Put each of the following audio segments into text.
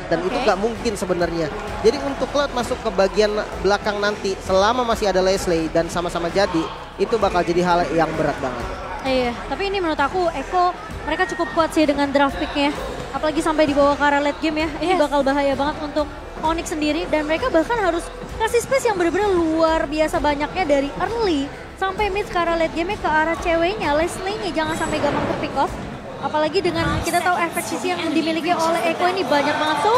dan itu nggak mungkin sebenarnya. Jadi untuk Cloud masuk ke bagian belakang nanti selama masih ada Leslie dan sama-sama jadi, itu bakal jadi hal yang berat banget. Iya, tapi ini menurut aku Eko mereka cukup kuat sih dengan draft picknya. Apalagi sampai dibawa ke arah late game ya, ini bakal bahaya banget untuk Onyx sendiri. Dan mereka bahkan harus kasih space yang benar-benar luar biasa banyaknya dari early sampai mid ke arah late game-nya ke arah ceweknya, Leslie-nya jangan sampai gampang ke pick off. Apalagi dengan kita tahu efek sisi yang dimiliki oleh Eko ini banyak banget. So,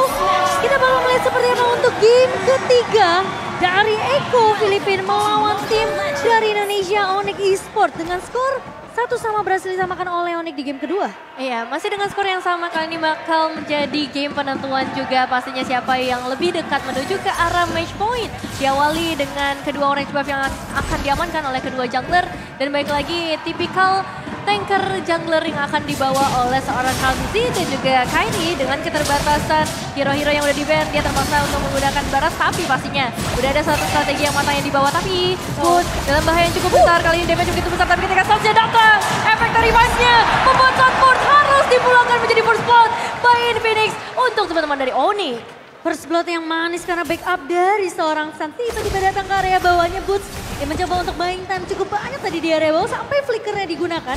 kita bakal melihat seperti apa untuk game ketiga dari Eko Filipina melawan tim dari Indonesia Onyx Esports dengan skor 1-1 berhasil disamakan oleh Onyx di game kedua. Iya, masih dengan skor yang sama kali ini bakal menjadi game penentuan juga pastinya siapa yang lebih dekat menuju ke arah match point. Diawali dengan kedua orange buff yang akan diamankan oleh kedua jungler dan baik lagi tipikal tanker jungler yang akan dibawa oleh seorang Kalzi dan juga Kairi dengan keterbatasan hero-hero yang udah di-ban. Dia terpaksa untuk menggunakan baras, tapi pastinya udah ada satu strategi yang matang yang dibawa. Tapi Boot dalam bahaya yang cukup besar, kali ini damage begitu besar, tapi ketika Sunset datang, efek dari Vice-nya membuat Sunford harus dipulangkan menjadi first blood by Infinix untuk teman-teman dari Oni. First blood yang manis karena backup dari seorang Sans. Tiba-tiba datang ke area bawahnya Boots yang mencoba untuk buying time cukup banyak tadi di area bawah sampai flickernya digunakan.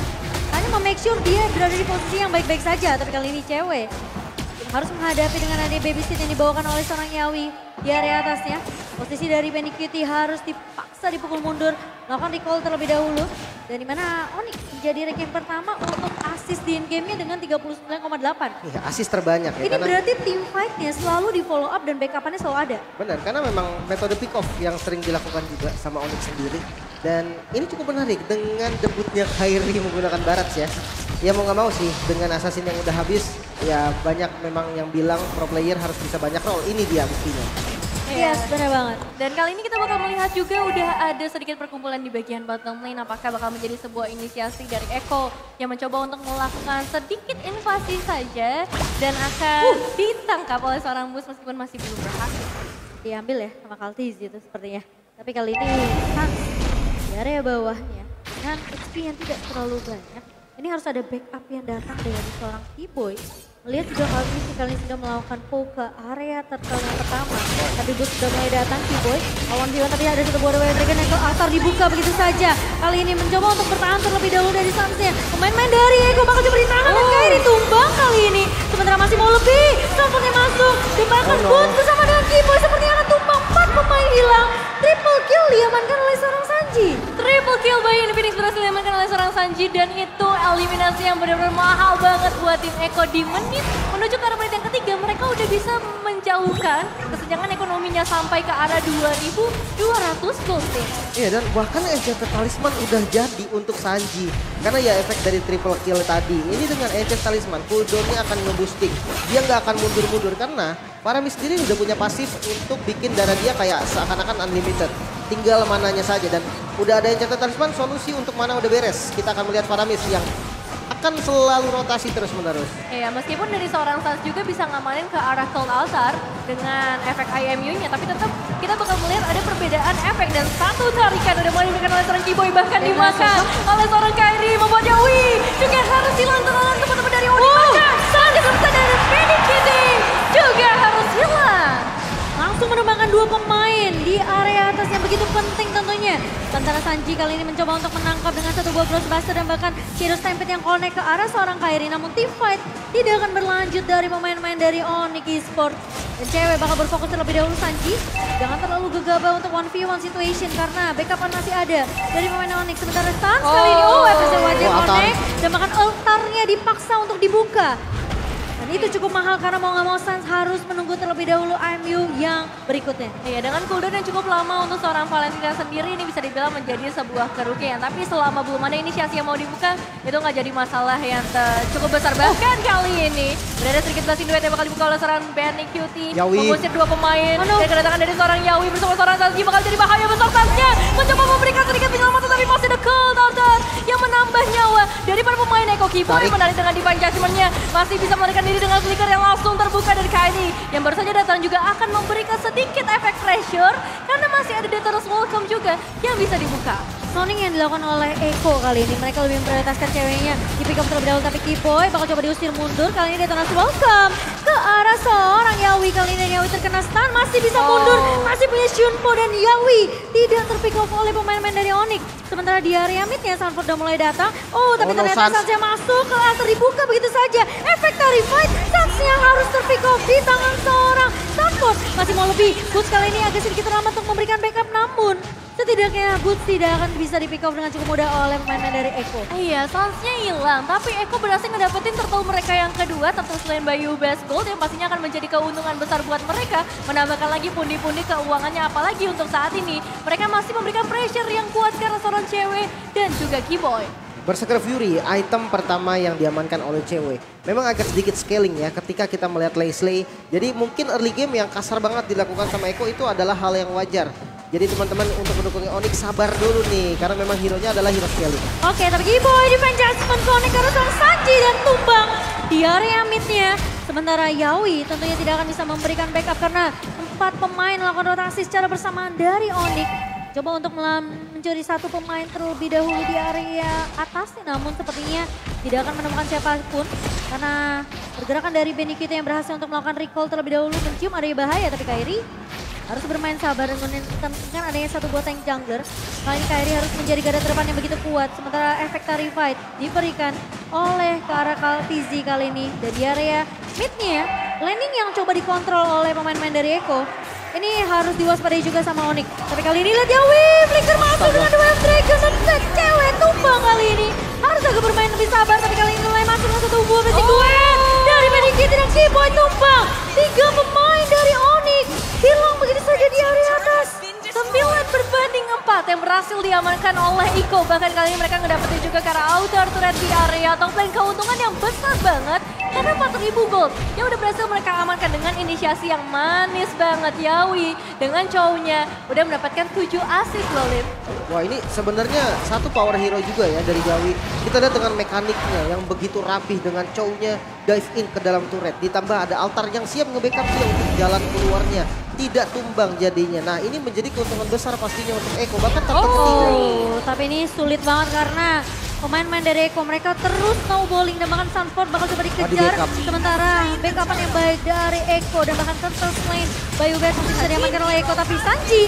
Hanya make sure dia berada di posisi yang baik-baik saja, tapi kali ini cewek harus menghadapi dengan ada babysit yang dibawakan oleh seorang Yawi di area atasnya. Posisi dari Benny Cutie harus dipaksa dipukul mundur, melakukan recall terlebih dahulu. Dan dimana Onyx menjadi ranking pertama untuk assist di in-game-nya dengan 39,8. Iya, assist terbanyak ya. Ini berarti team fight-nya selalu di follow up dan backup-annya selalu ada. Benar, karena memang metode pick off yang sering dilakukan juga sama Onyx sendiri. Dan ini cukup menarik dengan debutnya Kairi menggunakan Barats ya. Ya mau nggak mau sih dengan assassin yang udah habis, ya banyak memang yang bilang pro player harus bisa banyak roll. Ini dia buktinya. Yes, benar banget. Dan kali ini kita bakal melihat juga udah ada sedikit perkumpulan di bagian bottom lane. Apakah bakal menjadi sebuah inisiasi dari Eko yang mencoba untuk melakukan sedikit invasi saja dan akan ditangkap oleh seorang Mus meskipun masih belum berhasil. Diambil ya sama Kaltiz itu sepertinya. Tapi kali ini Sans di area bawahnya dengan XP yang tidak terlalu banyak. Ini harus ada backup yang datang dari seorang T-Boy. Melihat juga kali ini sudah melakukan pull ke area turtle yang pertama. Tapi Boots sudah mulai datang, T-Boy. Lawan Viwan tapi ada satu buah Warrior Dragon yang ke altar dibuka begitu saja. Kali ini mencoba untuk bertahan terlebih dahulu dari Sans-nya. Pemain-main dari Eko bakal coba ditahan dan Kairi tumbang kali ini. Sementara masih mau lebih, Samsungnya masuk. Dan bahkan Boots bersama dengan T-Boy sepertinya akan tumbang. 4 pemain hilang. Triple kill diamankan oleh seorang Sanji. Triple kill by Infinix berhasil diamankan oleh seorang Sanji dan itu eliminasi yang benar-benar mahal banget buat tim Eko di menit menuju ke arah menit yang ketiga. Mereka udah bisa menjauhkan kesenjangan ekonominya sampai ke arah 2.200 gold. Iya, dan bahkan Enchanted Talisman udah jadi untuk Sanji. Karena ya efek dari triple kill tadi. Ini dengan Enchanted Talisman cooldownnya akan nge-boosting. Dia nggak akan mundur-mundur karena Paramis sendiri udah punya pasif untuk bikin darah dia kayak seakan-akan unlimited. Tinggal mananya saja dan udah ada Enchanted Talisman, solusi untuk mana udah beres. Kita akan melihat Paramis yang akan selalu rotasi terus menerus. Iya, meskipun dari seorang Sans juga bisa ngamanin ke arah Cold Altar dengan efek IMU-nya, tapi tetap kita bakal melihat ada perbedaan efek dan satu tarikan udah mulai diberikan oleh seorang T-Boy bahkan dimakan oleh seorang Kairi membuat Yawi juga harus hilang tangan teman-teman dari Oni. Bahkan Sans serta dari Benny Cutie juga harus hilang. Langsung menumbangkan 2 pemain di area atas yang begitu penting tentunya. Sementara Sanji kali ini mencoba untuk menangkap dengan satu buah Crossbuster dan bahkan Shadow Stampede yang connect ke arah seorang Kairi. Namun team fight tidak akan berlanjut dari pemain-pemain dari Onyx Esports. Dan cewek bakal berfokus terlebih dahulu Sanji. Jangan terlalu gegabah untuk 1v1 situation karena backupan masih ada dari pemain Onyx. Sementara Sans kali ini efek wajah connect dan bahkan altarnya dipaksa untuk dibuka. Dan itu cukup mahal karena mau nggak mau Sans harus menunggu terlebih dahulu IMU yang berikutnya. Iya, dengan cooldown yang cukup lama untuk seorang Valentina sendiri ini bisa dibilang menjadi sebuah kerugian. Tapi selama belum ada inisiasi yang mau dibuka, itu nggak jadi masalah yang cukup besar. Bahkan kali ini berada sedikit blessing duet yang bakal dibuka oleh seorang Benny Cutie. Yawi. Mengusir 2 pemain. Dan kedatangan dari seorang Yawi bersama seorang Sanji bakal jadi bahaya besar. Sansnya mencoba memberikan sedikit penyelamatan tapi masih ada cold altar yang menambah nyawa dari para pemain Eko. Keyboy menarik dengan Divine Judgment-nya masih bisa melarikan diri dengan flicker yang langsung terbuka dari Kairi yang baru saja datang juga akan memberikan sedikit efek pressure karena masih ada Detona's Welcome juga yang bisa dibuka. Zoning yang dilakukan oleh Eko kali ini, mereka lebih memprioritaskan ceweknya di pick up terlebih dahulu tapi Keyboy bakal coba diusir mundur. Kali ini Detona's Welcome ke arah seorang Yawi Yawi terkena stun, masih bisa mundur, masih punya Shunpo dan Yawi tidak terpick off oleh pemain-pemain dari Onyx. Sementara di area midnya Sanford udah mulai datang. Tapi ternyata Sansnya masuk, ke altar dibuka begitu saja. Efek Fight, Sansnya harus terpick off di tangan seorang Sanford. Masih mau lebih, Boots kali ini agak sedikit terlambat untuk memberikan backup, namun setidaknya Boots tidak akan bisa di pick off dengan cukup mudah oleh pemain dari Eko. Iya, Sansnya hilang, tapi Eko berhasil ngedapetin turtle mereka yang kedua, turtle selain Bayu Best Gold yang pastinya akan menjadi keuntungan besar buat mereka, menambahkan lagi pundi-pundi keuangannya, apalagi untuk saat ini. Mereka masih memberikan pressure yang kuat karena seorang cewek dan juga Keyboy. Berserker Fury, item pertama yang diamankan oleh cewek. Memang agak sedikit scaling ya ketika kita melihat Leslie. Jadi mungkin early game yang kasar banget dilakukan sama Eko itu adalah hal yang wajar. Jadi teman-teman untuk mendukung Onyx sabar dulu nih, karena memang hero-nya adalah hero scaling. Oke, tapi Keyboy defense judgment Onyx karena sang Sanji dan tumbang di area midnya. Sementara Yawi tentunya tidak akan bisa memberikan backup karena 4 pemain melakukan rotasi secara bersamaan dari Onyx. Coba untuk mencuri satu pemain terlebih dahulu di area atas, namun sepertinya tidak akan menemukan siapapun karena pergerakan dari Benikita yang berhasil untuk melakukan recall terlebih dahulu mencium area bahaya, tapi Kairi harus bermain sabar dengan menentukan adanya satu buah tank jungler. Kali ini Kairi harus menjadi garda terdepan yang begitu kuat, sementara efek Fight diberikan oleh ke arah Kaltizi kali ini. Dan di area midnya, landing yang coba dikontrol oleh pemain-pemain dari Eko. Ini harus diwaspadai juga sama Onyx. Tapi kali ini lihat Yawi, Flicker masuk dengan Wave Dragon dan cewek tumbang kali ini. Harus agak bermain lebih sabar, tapi kali ini mulai masuk dengan satu buah basic duet. Dari Benikita dan Keyboy tumbang. 3 pemain dari Onyx hilang begitu saja di area atas. 9 berbanding 4 yang berhasil diamankan oleh Iko. Bahkan kali ini mereka ngedapetin juga ke arah outer turret di area top lane. Keuntungan yang besar banget karena 4.000 gold yang udah berhasil mereka amankan dengan inisiasi yang manis banget. Yawi dengan cowoknya udah mendapatkan 7 assist loh, Lim. Wah, ini sebenarnya satu power hero juga ya dari Yawi. Kita lihat dengan mekaniknya yang begitu rapih dengan cowoknya dive in ke dalam turret. Ditambah ada altar yang siap nge-backup dia untuk jalan keluarnya. Tidak tumbang jadinya. Nah, ini menjadi keuntungan besar pastinya untuk Eko. Bahkan turtle ketiga. Tapi ini sulit banget karena pemain-pemain dari Eko mereka terus snowballing dan bahkan Sanford bakal coba dikejar. Sementara backupan yang baik dari Eko dan bahkan turtle lane Bayu Best masih bisa diamankan oleh Eko. Tapi Sanji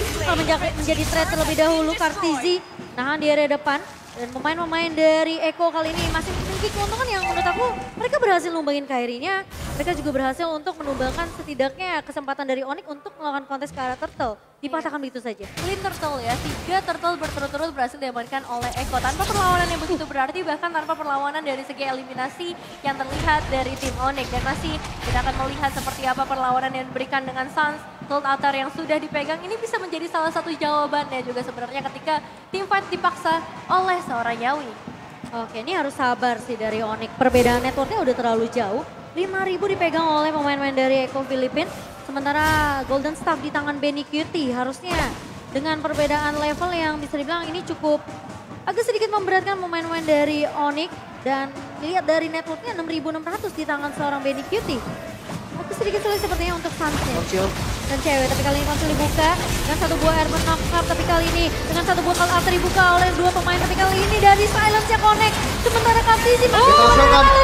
menjadi threat terlebih dahulu. Kartizi nahan di area depan. Dan pemain-pemain dari Eko kali ini masih memiliki keuntungan yang menurut aku mereka berhasil numbangin Kairinya. Mereka juga berhasil untuk menumbangkan setidaknya kesempatan dari Onyx untuk melakukan kontes ke arah turtle. Dipatahkan begitu saja. Clean turtle ya, 3 turtle berturut-turut berhasil diamankan oleh Eko. Tanpa perlawanan yang begitu berarti, bahkan tanpa perlawanan dari segi eliminasi yang terlihat dari tim Onyx. Dan masih kita akan melihat seperti apa perlawanan yang diberikan dengan Sans. Gold altar yang sudah dipegang ini bisa menjadi salah satu jawabannya juga sebenarnya ketika tim fight dipaksa oleh seorang Yawi. Oke, ini harus sabar sih dari Onyx. Perbedaan networknya udah terlalu jauh. 5.000 dipegang oleh pemain-pemain dari Eko Philippines. Sementara Golden Staff di tangan Benny Cutie harusnya dengan perbedaan level yang bisa dibilang ini cukup agak sedikit memberatkan pemain-pemain dari Onyx. Dan lihat dari networknya 6.600 di tangan seorang Benny Cutie. Agak sedikit sulit sepertinya untuk Sansnya dan cewek, tapi kali ini konsul dibuka dengan satu buah airburn knock-up, tapi kali ini dengan satu buah call after dibuka oleh 2 pemain, tapi kali ini dari silence-nya Connect. Sementara Kartizi masih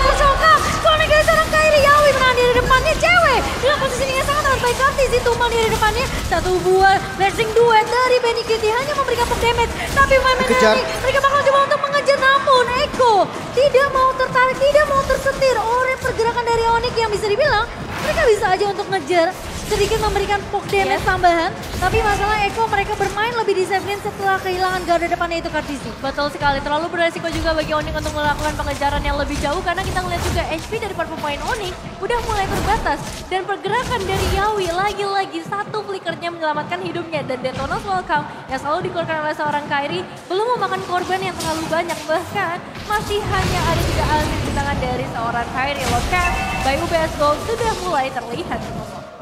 tershokap. Connect dari seorang Kairi. Yawi menahan diri depannya, cewek dengan posisi yang sangat baik. Kartizi tumbang diri depannya, satu buah blessing duet dari Benny Cutie hanya memberikan pop damage, tapi pemain mereka bakal coba untuk mengejar, namun Eko tidak mau tertarik, tidak mau tersetir oleh pergerakan dari Onyx yang bisa dibilang mereka bisa aja untuk ngejar, sedikit memberikan poke damage tambahan. Tapi masalah Eko mereka bermain lebih disiplin setelah kehilangan garda depannya itu Kartizi. Betul sekali, terlalu beresiko juga bagi Onyx untuk melakukan pengejaran yang lebih jauh karena kita ngeliat juga HP dari para pemain Onyx udah mulai terbatas. Dan pergerakan dari Yawi lagi-lagi satu flickernya menyelamatkan hidupnya. Dan Detonos Welcome yang selalu dikeluarkan oleh seorang Kairi belum memakan korban yang terlalu banyak. Bahkan masih hanya ada 3 assist di tangan dari seorang Kairi. Lokat, Bayu Best Gold sudah mulai terlihat.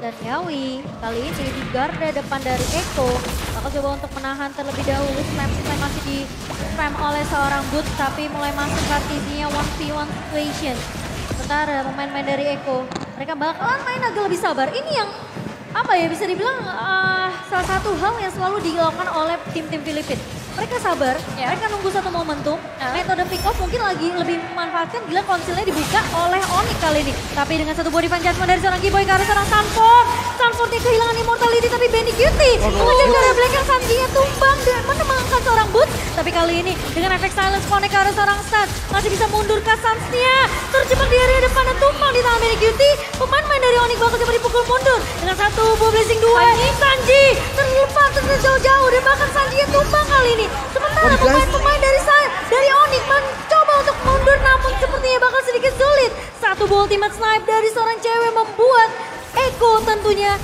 Dan Yawi kali ini di garda depan dari Eko bakal coba untuk menahan terlebih dahulu. Spam masih di spam oleh seorang Boots, tapi mulai masuk Kartizinya 1v1 situation. Sementara pemain-pemain dari Eko mereka bakalan main agak lebih sabar. Ini yang apa ya bisa dibilang salah satu hal yang selalu dilakukan oleh tim-tim Filipina. Mereka sabar, mereka nunggu satu momentum. Metode pick off mungkin lagi lebih memanfaatkan bila konsilnya dibuka oleh Onyx kali ini. Tapi dengan satu body punch judgment dari seorang Keyboy ke arah seorang Sanford. Sanford yang kehilangan immortality, tapi Benny Cutie mengejar ke arah belakang, Sanji-nya tumbang dan menembangkan seorang Boots. Tapi kali ini dengan efek silence connect ke arah seorang Stan, masih bisa mundur ke Sans-nya. Terjebak di area depan dan tumbang di tangan Benny Cutie. Pemain-pemain dari Onyx bakal coba dipukul mundur dengan satu Ball Blazing 2. Sanji terlepas jauh-jauh dan bahkan Sanji-nya tumbang kali ini. Sementara pemain-pemain dari Onyx mencoba untuk mundur namun sepertinya bakal sedikit sulit. Satu ultimate snipe dari seorang cewek membuat Eko tentunya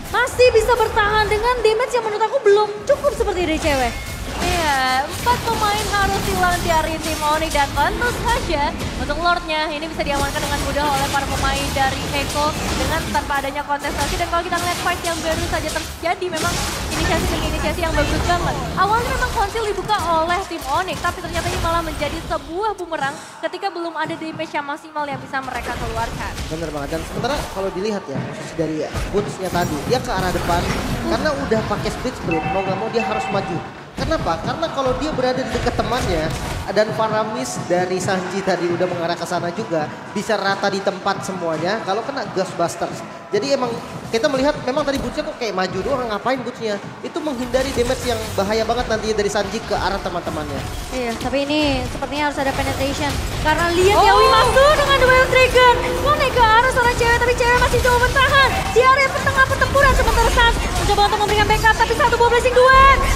masih bisa bertahan dengan damage yang menurut aku belum cukup seperti dari cewek. Iya, 4 pemain harus hilang dari tim Onyx dan tentu saja untuk Lordnya ini bisa diamankan dengan mudah oleh para pemain dari Eko dengan tanpa adanya kontestasi. Dan kalau kita ngeliat fight yang baru saja terjadi, memang inisiasi demi inisiasi yang bagus banget. Awalnya memang konsil dibuka oleh tim Onyx, tapi ternyata ini malah menjadi sebuah bumerang ketika belum ada damage yang maksimal yang bisa mereka keluarkan. Bener banget, dan sementara kalau dilihat ya posisi dari Boots-nya tadi, dia ke arah depan karena udah pakai split sprint, mau nggak mau dia harus maju. Kenapa? Karena kalau dia berada di dekat temannya dan Faramis dari Sanji tadi udah mengarah ke sana juga, bisa rata di tempat semuanya kalau kena Ghostbusters. Jadi emang kita melihat memang tadi Boots-nya kok kayak maju doang, ngapain Boots-nya? Itu menghindari damage yang bahaya banget nantinya dari Sanji ke arah teman-temannya. Iya, tapi ini sepertinya harus ada penetration. Karena lihat Yawi masuk dengan duel trigger. Connect ke arah seorang cewek, tapi cewek masih coba bertahan di area tengah pertempuran. Sementara Sans mencoba untuk memberikan backup, tapi satu Ball Blazing 2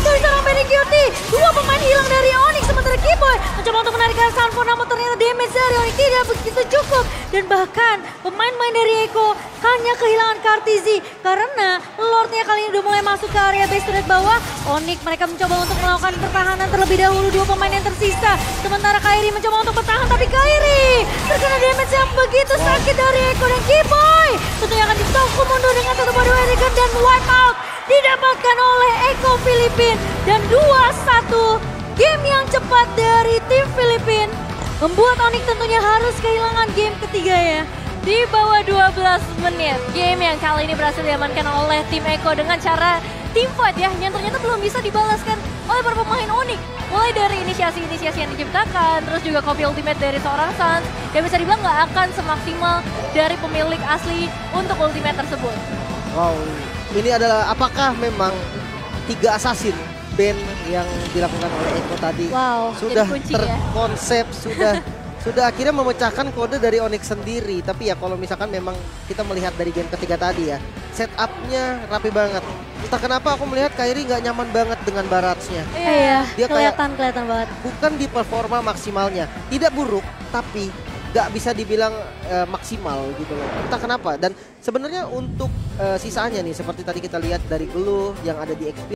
dari seorang Benny Cutie. Dua pemain hilang dari Onyx, sementara Keyboy mencoba untuk menarik ke Sanford, namun ternyata damage dari Onyx tidak begitu cukup. Dan bahkan pemain-pemain dari Eko hanya kehilangan Kartizi karena Lordnya kali ini udah mulai masuk ke area base turret bawah. Onyx mereka mencoba untuk melakukan pertahanan terlebih dahulu, dua pemain yang tersisa. Sementara Kairi mencoba untuk bertahan, tapi Kairi terkena damage yang begitu sakit dari Eko dan Keyboy. Tentunya akan ditunggu mundur dengan satu body trigger dan wipe out didapatkan oleh Eko Filipin. Dan 2-1 game yang cepat dari tim Filipin membuat Onyx tentunya harus kehilangan game ketiga ya. Di bawah 12 menit, game yang kali ini berhasil diamankan oleh tim Eko dengan cara team fight ya, yang ternyata belum bisa dibalaskan oleh para pemain Onyx. Mulai dari inisiasi-inisiasi yang diciptakan, terus juga copy ultimate dari seorang Sans, yang bisa dibilang nggak akan semaksimal dari pemilik asli untuk ultimate tersebut. Wow, ini adalah apakah memang 3 assassin band yang dilakukan oleh Eko tadi sudah jadi kunci, terkonsep, sudah akhirnya memecahkan kode dari Onyx sendiri. Tapi ya kalau misalkan memang kita melihat dari game ketiga tadi ya, setupnya rapi banget. Entah kenapa aku melihat Kairi nggak nyaman banget dengan Barrage-nya. Iya, Dia kelihatan banget. Bukan di performa maksimalnya, tidak buruk tapi nggak bisa dibilang maksimal gitu loh. Entah kenapa. Dan sebenarnya untuk sisanya nih seperti tadi kita lihat dari Glue yang ada di XP